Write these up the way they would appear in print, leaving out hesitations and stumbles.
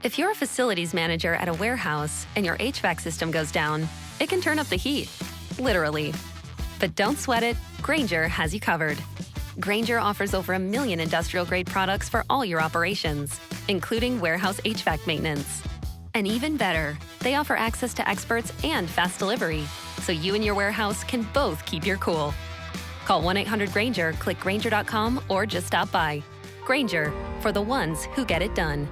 If you're a facilities manager at a warehouse and your HVAC system goes down, it can turn up the heat, literally. But don't sweat it, Grainger has you covered. Grainger offers over 1 million industrial-grade products for all your operations, including warehouse HVAC maintenance. And even better, they offer access to experts and fast delivery, so you and your warehouse can both keep your cool. Call 1-800-GRAINGER, click Grainger.com, or just stop by. Grainger, for the ones who get it done.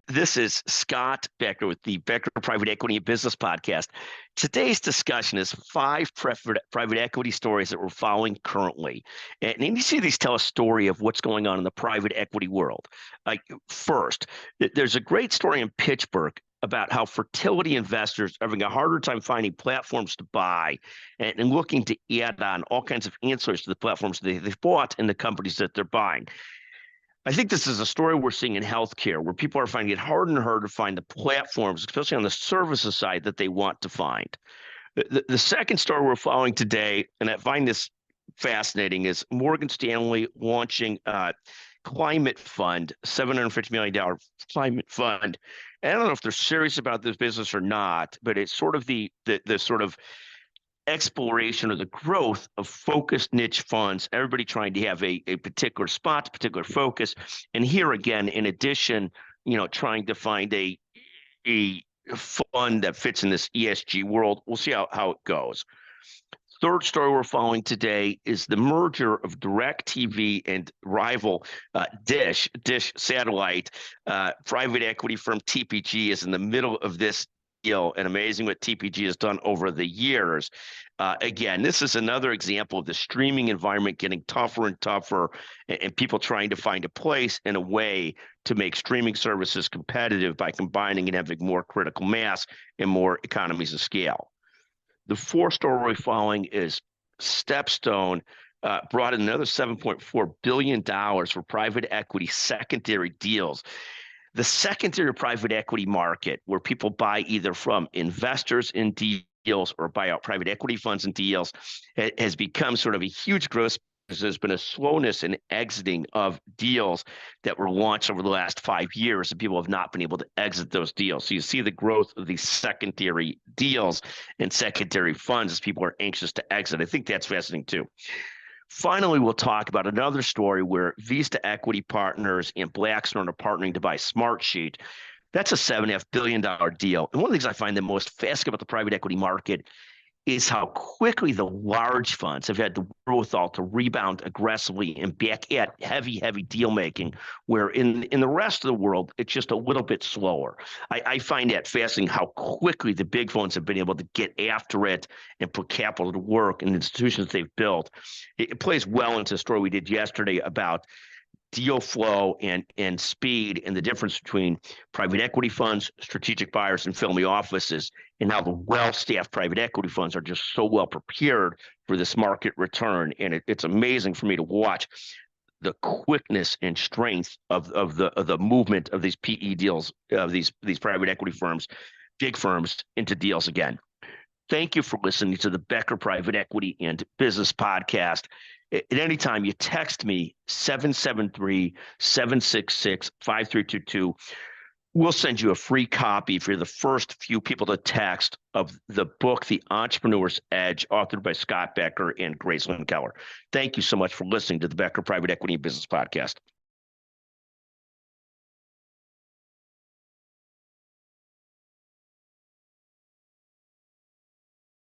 This is Scott Becker with the Becker Private Equity and Business Podcast. Today's discussion is 5 private equity stories that we're following currently. And you see these tell a story of what's going on in the private equity world. First, there's a great story in Pittsburgh about how fertility investors are having a harder time finding platforms to buy and looking to add on all kinds of answers to the platforms they've bought and the companies that they're buying. I think this is a story we're seeing in healthcare where people are finding it harder and harder to find the platforms, especially on the services side, that they want to find. The second story we're following today, and I find this fascinating, is Morgan Stanley launching a climate fund, $750 million climate fund. And I don't know if they're serious about this business or not, but it's sort of the sort of exploration of the growth of focused niche funds, everybody trying to have a particular spot, particular focus. And here again, in addition, trying to find a fund that fits in this ESG world. We'll see how it goes. Third story we're following today is the merger of DirecTV and rival Dish satellite. Private equity firm TPG is in the middle of this deal, and amazing what TPG has done over the years. Again, this is another example of the streaming environment getting tougher and tougher, and people trying to find a place and a way to make streaming services competitive by combining and having more critical mass and more economies of scale. The fourth story following is StepStone brought in another $7.4 billion for private equity secondary deals. The secondary private equity market, where people buy either from investors in deals or buy out private equity funds in deals, has become sort of a huge growth. There's been a slowness in exiting of deals that were launched over the last 5 years, and people have not been able to exit those deals. So you see the growth of these secondary deals and secondary funds as people are anxious to exit. I think that's fascinating too. Finally, we'll talk about another story where Vista Equity Partners and Blackstone are partnering to buy Smartsheet. That's a $7.5 billion deal. And one of the things I find the most fascinating about the private equity market is how quickly the large funds have had the wherewithal to rebound aggressively and back at heavy deal making, where in the rest of the world, it's just a little bit slower. I find that fascinating how quickly the big funds have been able to get after it and put capital to work in the institutions they've built. It plays well into the story we did yesterday about deal flow and speed, and the difference between private equity funds, strategic buyers, and family offices, and how the well-staffed private equity funds are just so well prepared for this market return. And it's amazing for me to watch the quickness and strength of the movement of these PE deals, of these private equity firms, big firms, into deals again. Thank you for listening to the Becker Private Equity and Business Podcast. At any time, you text me 773-766-5322. We'll send you a free copy if you're the first few people to text of the book, The Entrepreneur's Edge, authored by Scott Becker and Grace Lynn Keller. Thank you so much for listening to the Becker Private Equity and Business Podcast.